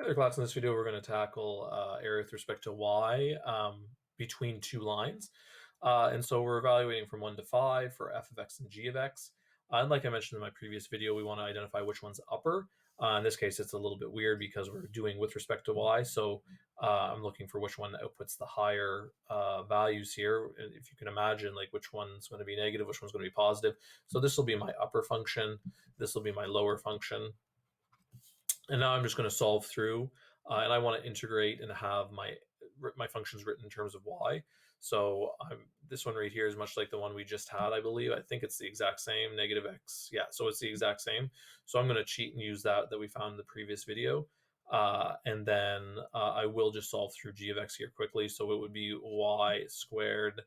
Right, class, in this video, we're going to tackle area with respect to y between two lines. And so we're evaluating from 1 to 5 for f of x and g of x. And like I mentioned in my previous video, we want to identify which one's upper. In this case, it's a little bit weird because we're doing with respect to y. So I'm looking for which one outputs the higher values here. If you can imagine, like which one's going to be negative, which one's going to be positive. So this will be my upper function. This will be my lower function. And now I'm just going to solve through, and I want to integrate and have my functions written in terms of y. So this one right here is much like the one we just had, I believe. I think it's the exact same, negative x. Yeah, so it's the exact same. So I'm going to cheat and use that we found in the previous video. And then I will just solve through g of x here quickly. So it would be y squared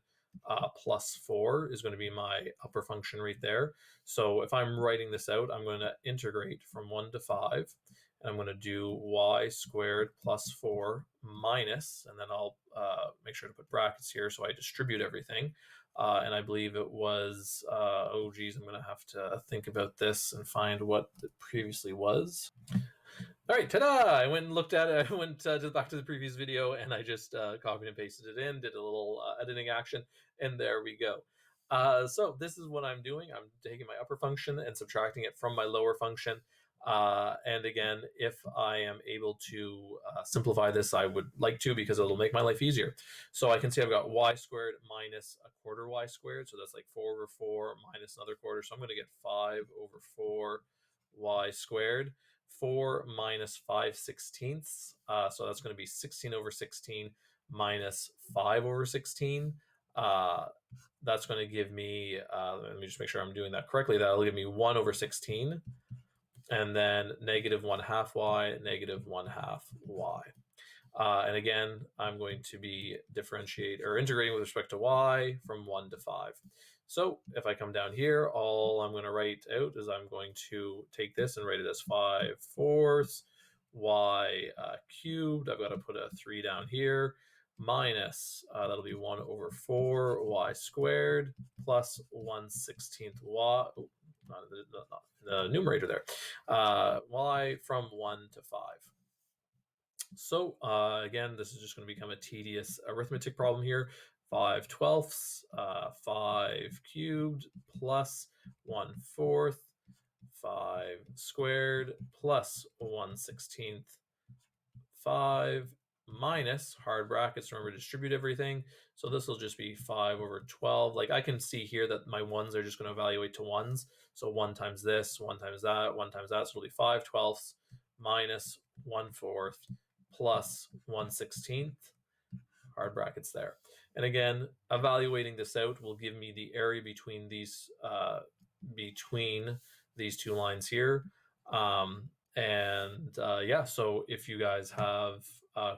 plus 4 is going to be my upper function right there. So if I'm writing this out, I'm going to integrate from 1 to 5. And I'm going to do y squared plus 4 minus, and then I'll make sure to put brackets here so I distribute everything. And I believe it was, oh geez, I'm going to have to think about this and find what it previously was. All right, ta-da! I went and looked at it. I went back to the previous video, and I just copied and pasted it in, did a little editing action, and there we go. So this is what I'm doing. I'm taking my upper function and subtracting it from my lower function. And again, if I am able to simplify this, I would like to, because it'll make my life easier. So I can see I've got y squared minus a quarter y squared. So that's like 4 over 4 minus another quarter. So I'm going to get 5 over 4 y squared. 4 minus 5/16. So that's going to be 16 over 16 minus 5 over 16. That's going to give me, let me just make sure I'm doing that correctly. That'll give me 1 over 16. And then negative 1/2 y, negative 1/2 y. And again, I'm going to be integrating with respect to y from 1 to 5. So if I come down here, all I'm going to write out is I'm going to take this and write it as 5/4 y cubed. I've got to put a 3 down here, minus, that'll be 1 over 4 y squared plus 1/16 y. Oh, not the numerator there. Y from 1 to 5. So again, this is just going to become a tedious arithmetic problem here. 5/12, 5 cubed plus 1/4, 5 squared plus 1/16, 5 minus, hard brackets, remember to distribute everything. So this will just be 5 over 12. Like I can see here that my ones are just going to evaluate to ones. So 1 times this, 1 times that, 1 times that. So it'll be 5/12 minus 1/4 plus 1/16, hard brackets there. And again, evaluating this out will give me the area between these two lines here. Yeah, so if you guys have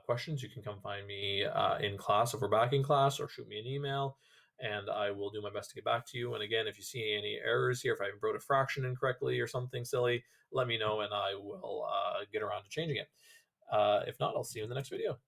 questions, you can come find me in class if we're back in class, or shoot me an email, and I will do my best to get back to you. And again, if you see any errors here, if I wrote a fraction incorrectly or something silly, let me know and I will get around to changing it. If not, I'll see you in the next video.